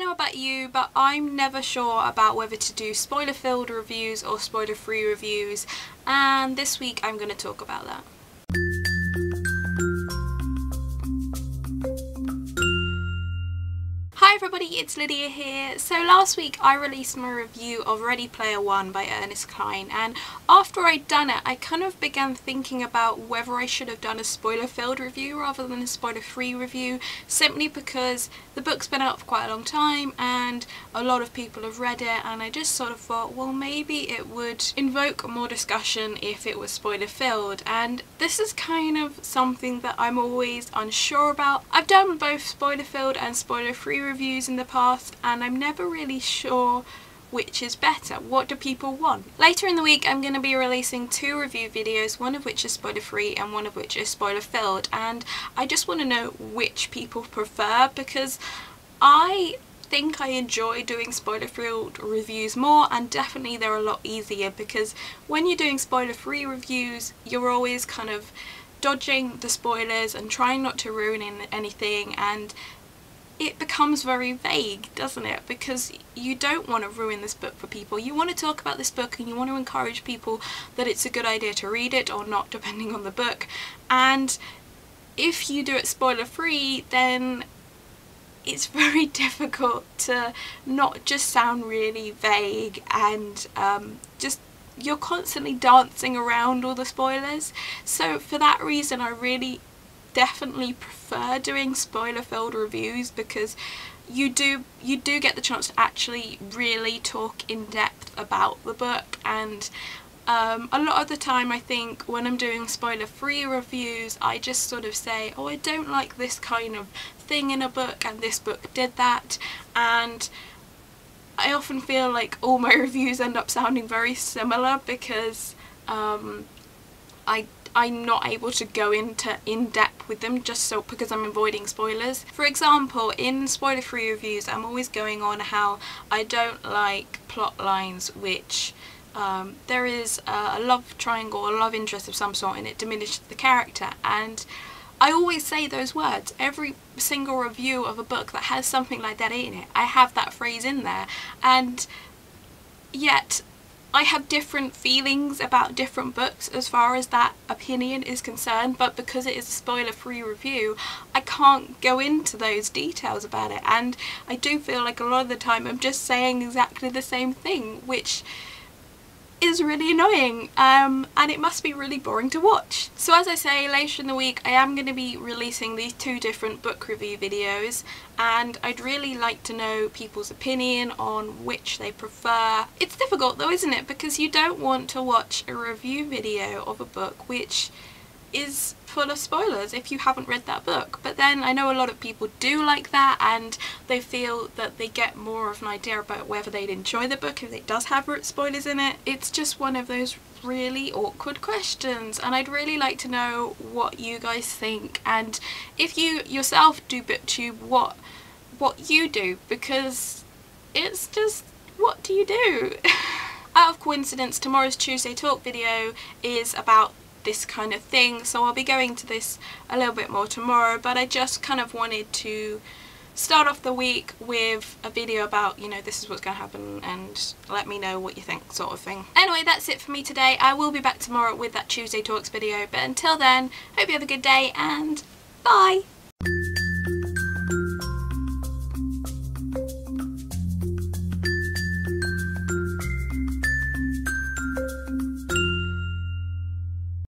don't know about you, but I'm never sure about whether to do spoiler-filled reviews or spoiler-free reviews, and this week I'm going to talk about that. Hi everybody, it's Lydia here. So last week I released my review of Ready Player One by Ernest Cline, and after I'd done it I kind of began thinking about whether I should have done a spoiler-filled review rather than a spoiler-free review, simply because the book's been out for quite a long time and a lot of people have read it, and I just sort of thought, well, maybe it would invoke more discussion if it was spoiler-filled, and this is kind of something that I'm always unsure about. I've done both spoiler-filled and spoiler-free reviews in the past, and I'm never really sure which is better. What do people want? Later in the week I'm going to be releasing 2 review videos, one of which is spoiler free and one of which is spoiler filled, and I just want to know which people prefer, because I think I enjoy doing spoiler filled reviews more, and definitely they're a lot easier because when you're doing spoiler free reviews you're always kind of dodging the spoilers and trying not to ruin anything, and it becomes very vague, doesn't it? Because you don't want to ruin this book for people. You want to talk about this book and you want to encourage people that it's a good idea to read it or not, depending on the book. And if you do it spoiler free, then it's very difficult to not just sound really vague and just you're constantly dancing around all the spoilers. So for that reason I really definitely prefer doing spoiler-filled reviews, because you do get the chance to actually really talk in depth about the book, and a lot of the time I think when I'm doing spoiler-free reviews I just sort of say, oh, I don't like this kind of thing in a book and this book did that, and I often feel like all my reviews end up sounding very similar because I'm not able to go into in-depth with them because I'm avoiding spoilers. For example, in spoiler-free reviews I'm always going on how I don't like plot lines which there is a love triangle or love interest of some sort and it diminishes the character, and I always say those words. Every single review of a book that has something like that in it, I have that phrase in there, and yet I have different feelings about different books as far as that opinion is concerned, but because it is a spoiler-free review I can't go into those details about it, and I do feel like a lot of the time I'm just saying exactly the same thing, which is really annoying, and it must be really boring to watch. So as I say, later in the week I am going to be releasing these 2 different book review videos, and I'd really like to know people's opinion on which they prefer. It's difficult though, isn't it? Because you don't want to watch a review video of a book which is full of spoilers if you haven't read that book, but then I know a lot of people do like that and they feel that they get more of an idea about whether they'd enjoy the book if it does have spoilers in it. It's just one of those really awkward questions, and I'd really like to know what you guys think, and if you yourself do booktube, what you do, because it's just, what do you do? Out of coincidence, tomorrow's Tuesday Talk video is about this kind of thing, so I'll be going to this a little bit more tomorrow, but I just kind of wanted to start off the week with a video about, you know, this is what's going to happen and let me know what you think, sort of thing. Anyway, that's it for me today. I will be back tomorrow with that Tuesday Talks video, but until then, hope you have a good day and bye!